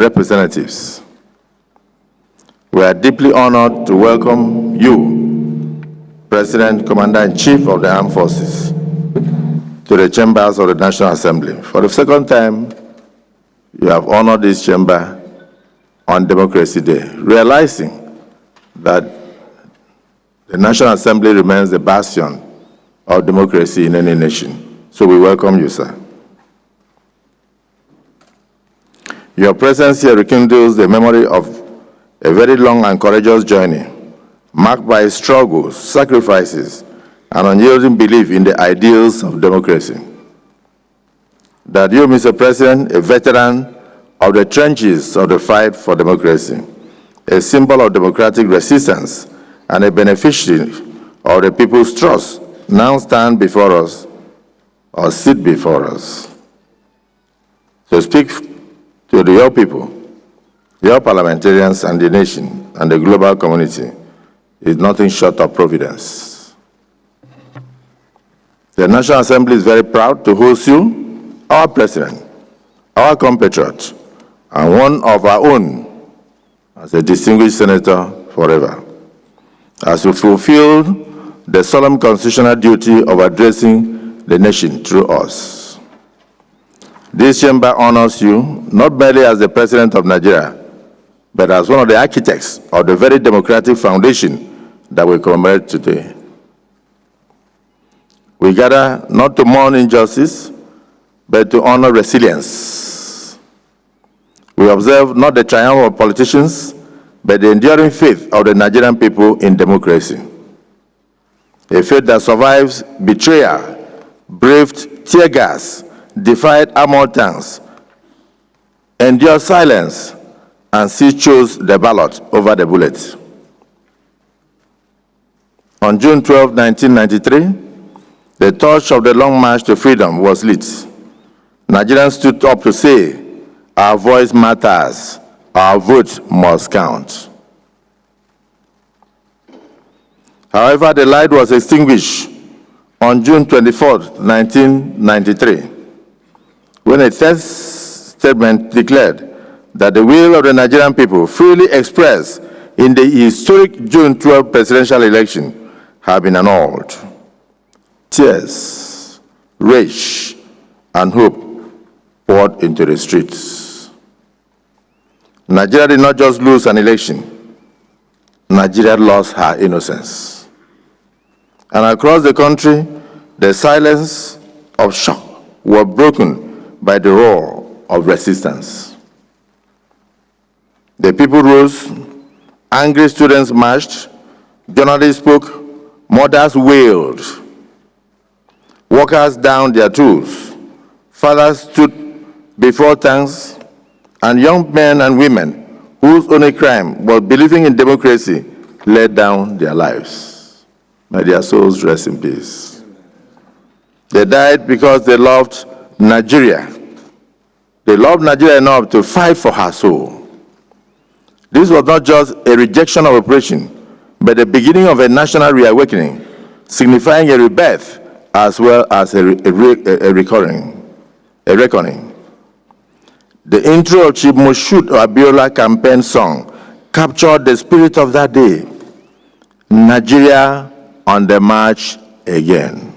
representatives, we are deeply honored to welcome you, President, Commander-in-Chief of the Armed Forces, to the chambers of the National Assembly. For the second time, you have honored this chamber on Democracy Day, realizing that the National Assembly remains the bastion of democracy in any nation. So we welcome you, sir. Your presence here rekindles the memory of a very long and courageous journey, marked by struggles, sacrifices, and unyielding belief in the ideals of democracy. That you, Mr. President, a veteran of the trenches of the fight for democracy, a symbol of democratic resistance, and a beneficiary of the people's trust, now stand before us or sit before us. To speak to your people, your parliamentarians and the nation and the global community is nothing short of providence. The National Assembly is very proud to host you, our president, our compatriot, and one of our own as a distinguished senator forever, as we fulfill the solemn constitutional duty of addressing the nation through us. This chamber honors you not merely as the President of Nigeria, but as one of the architects of the very democratic foundation that we commemorate today. We gather not to mourn injustice, but to honor resilience. We observe not the triumph of politicians, but the enduring faith of the Nigerian people in democracy. A faith that survives betrayal, braved tear gas, defied armored tanks, endured silence, and still chose the ballot over the bullet. On June 12, 1993, the torch of the long march to freedom was lit. Nigerians stood up to say, our voice matters, our vote must count. However, the light was extinguished on June 24, 1993, when a test statement declared that the will of the Nigerian people, freely expressed in the historic June 12 presidential election, had been annulled. Tears, rage, and hope poured into the streets. Nigeria did not just lose an election, Nigeria lost her innocence. And across the country, the silence of shock was broken by the roar of resistance. The people rose, angry students marched, journalists spoke, mothers wailed, workers downed their tools, fathers stood before tanks, and young men and women whose only crime was believing in democracy laid down their lives. May their souls rest in peace. They died because they loved Nigeria. They loved Nigeria enough to fight for her soul. This was not just a rejection of oppression, but the beginning of a national reawakening, signifying a rebirth as well as a reckoning. The intro of Chief Moshood Abiola campaign song captured the spirit of that day. Nigeria on the march again.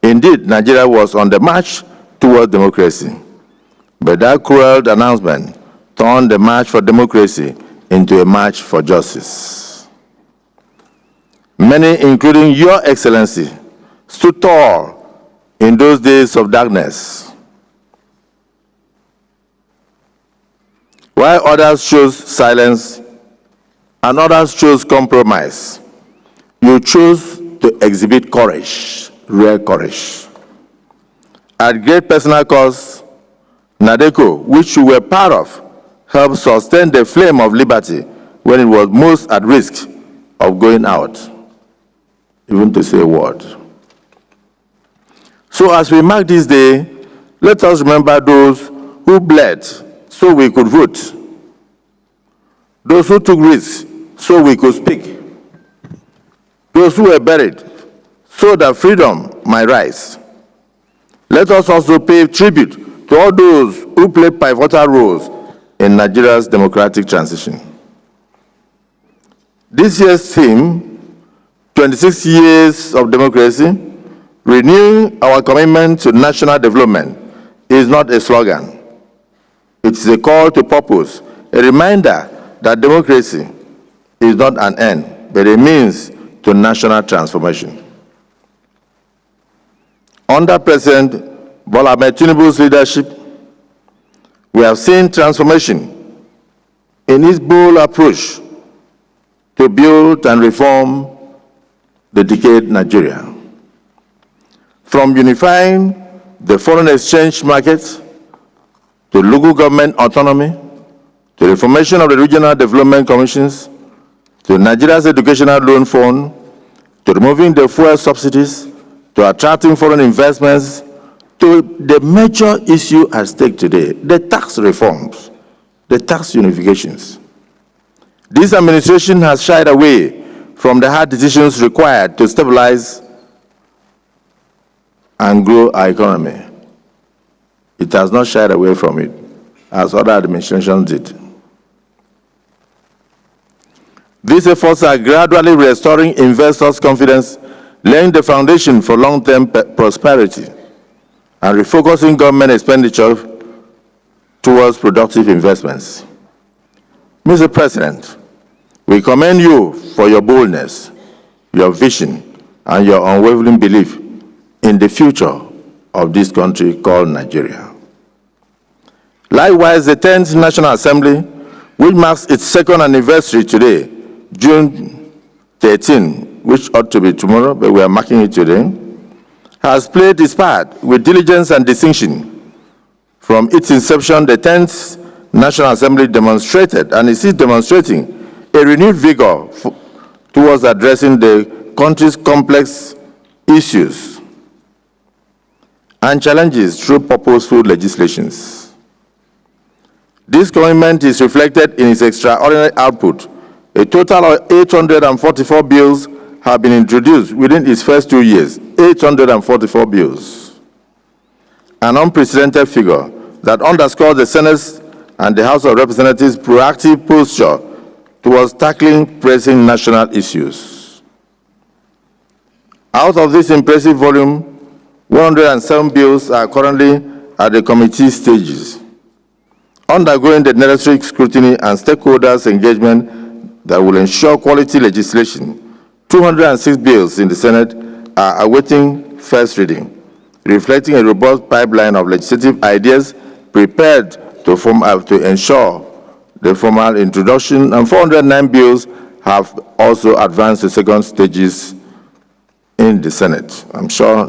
Indeed, Nigeria was on the march towards democracy. But that cruel announcement turned the march for democracy into a march for justice. Many, including Your Excellency, stood tall in those days of darkness, while others chose silence and others chose compromise. You chose to exhibit courage, rare courage. At great personal cost, NADECO, which you were part of, helped sustain the flame of liberty when it was most at risk of going out, even to say a word. So as we mark this day, let us remember those who bled so we could vote, those who took risks so we could speak, those who were buried so that freedom might rise. Let us also pay tribute to all those who played pivotal roles in Nigeria's democratic transition. This year's theme, 26 years of democracy, renewing our commitment to national development, is not a slogan. It is a call to purpose, a reminder that democracy is not an end, but a means to national transformation. Under President Bola Tinubu's leadership, we have seen transformation in his bold approach to build and reform the decayed Nigeria. From unifying the foreign exchange market, to local government autonomy, to the formation of the regional development commissions, to Nigeria's educational loan fund, to removing the fuel subsidies, to attracting foreign investments, to the major issue at stake today, the tax reforms, the tax unifications. This administration has shied away from the hard decisions required to stabilize and grow our economy. It has not shied away from it, as other administrations did. These efforts are gradually restoring investors' confidence, laying the foundation for long-term prosperity, and refocusing government expenditure towards productive investments. Mr. President, we commend you for your boldness, your vision, and your unwavering belief in the future of this country called Nigeria. Likewise, the 10th National Assembly, which marks its second anniversary today, June 13, which ought to be tomorrow, but we are marking it today, has played its part with diligence and distinction. From its inception, the 10th National Assembly demonstrated, and is still demonstrating, a renewed vigor towards addressing the country's complex issues and challenges through purposeful legislations. This commitment is reflected in its extraordinary output. A total of 844 bills have been introduced within its first 2 years, 844 bills. An unprecedented figure that underscores the Senate and the House of Representatives' proactive posture towards tackling pressing national issues. Out of this impressive volume, 107 bills are currently at the committee stages, undergoing the necessary scrutiny and stakeholders' engagement that will ensure quality legislation. 206 bills in the Senate are awaiting first reading, reflecting a robust pipeline of legislative ideas prepared to ensure the formal introduction, and 409 bills have also advanced to second stages in the Senate. I'm sure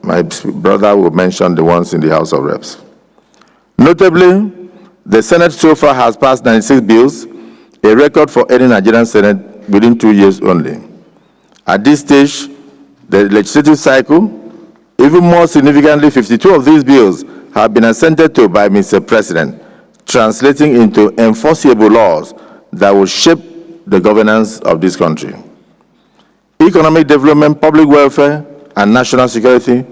my brother will mention the ones in the House of Reps. Notably, the Senate so far has passed 96 bills, a record for any Nigerian Senate within 2 years only. At this stage, the legislative cycle, even more significantly, 52 of these bills have been assented to by Mr. President, translating into enforceable laws that will shape the governance of this country. Economic development, public welfare, and national security.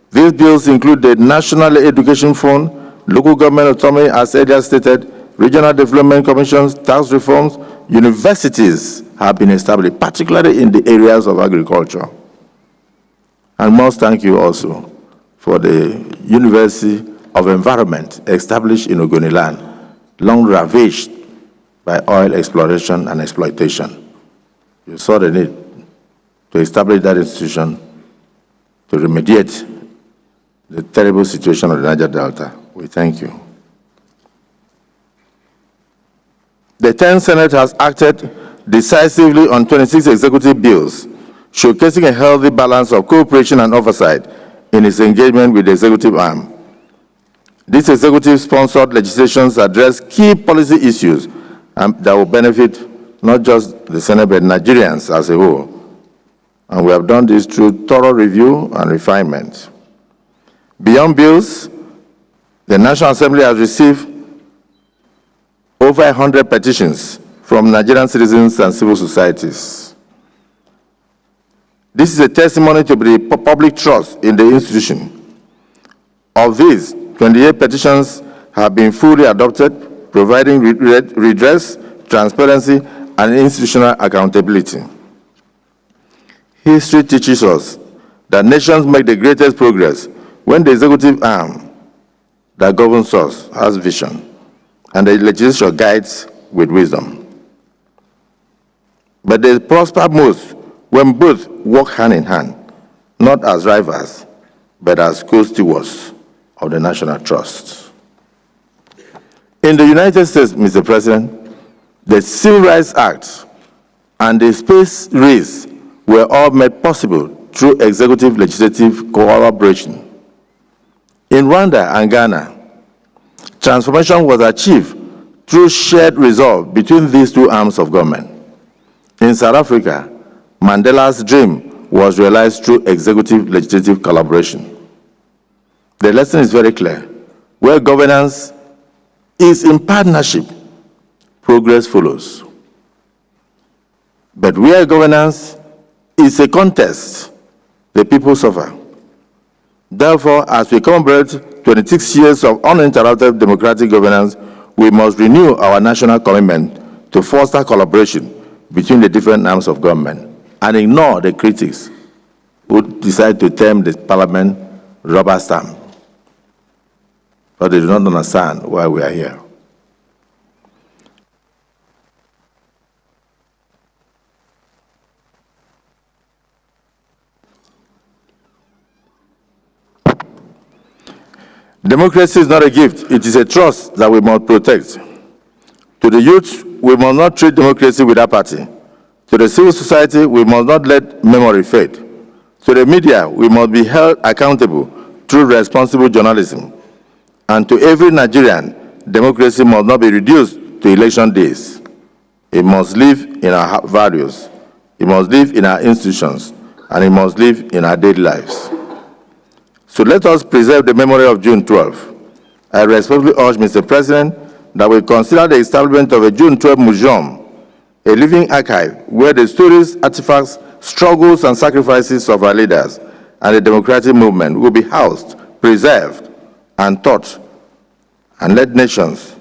These bills include the National Education Fund, local government autonomy, as earlier stated, regional development commissions, tax reforms. Universities have been established, particularly in the areas of agriculture. And most thank you also for the University of Environment established in Ogoniland, long ravaged by oil exploration and exploitation. You saw the need to establish that institution to remediate the terrible situation of the Niger Delta. We thank you. The 10th Senate has acted decisively on 26 executive bills, showcasing a healthy balance of cooperation and oversight in its engagement with the executive arm. These executive-sponsored legislations address key policy issues that will benefit not just the Senate, but Nigerians as a whole. And we have done this through thorough review and refinement. Beyond bills, the National Assembly has received over 100 petitions from Nigerian citizens and civil societies. This is a testimony to the public trust in the institution. Of these, 28 petitions have been fully adopted, providing redress, transparency, and institutional accountability. History teaches us that nations make the greatest progress when the executive arm that governs us has vision, and the legislature guides with wisdom. But they prosper most when both work hand in hand, not as rivals, but as co-stewards of the national trust. In the United States, Mr. President, the Civil Rights Act and the space race were all made possible through executive-legislative collaboration. In Rwanda and Ghana, transformation was achieved through shared resolve between these two arms of government. In South Africa, Mandela's dream was realized through executive-legislative collaboration. The lesson is very clear. Where governance is in partnership, progress follows. But where governance is a contest, the people suffer. Therefore, as we commemorate 26 years of uninterrupted democratic governance, we must renew our national commitment to foster collaboration between the different arms of government and ignore the critics who decide to term the parliament rubber stamp. But they do not understand why we are here. Democracy is not a gift, it is a trust that we must protect. To the youth, we must not treat democracy with apathy. To the civil society, we must not let memory fade. To the media, we must be held accountable through responsible journalism. And to every Nigerian, democracy must not be reduced to election days. It must live in our values, it must live in our institutions, and it must live in our daily lives. So let us preserve the memory of June 12. I respectfully urge Mr. President that we consider the establishment of a June 12 museum, a living archive where the stories, artifacts, struggles, and sacrifices of our leaders and the democratic movement will be housed, preserved, and taught, and let nations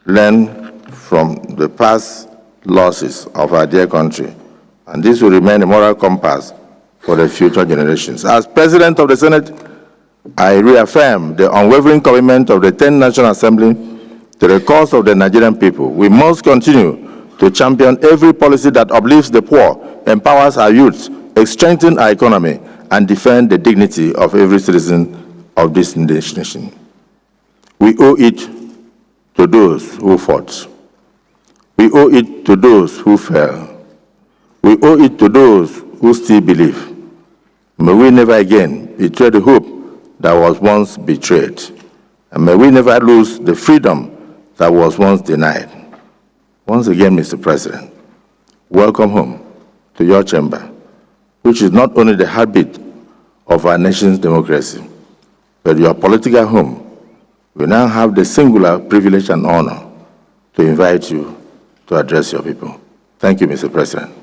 learn from the past losses of our dear country. And this will remain a moral compass for the future generations. As President of the Senate, I reaffirm the unwavering commitment of the 10th National Assembly to the cause of the Nigerian people. We must continue to champion every policy that uplifts the poor, empowers our youth, strengthens our economy, and defend the dignity of every citizen of this nation. We owe it to those who fought. We owe it to those who fell. We owe it to those who still believe. May we never again betray the hope that was once betrayed. And may we never lose the freedom that was once denied. Once again, Mr. President, welcome home to your chamber, which is not only the heartbeat of our nation's democracy, but your political home. We now have the singular privilege and honor to invite you to address your people. Thank you, Mr. President.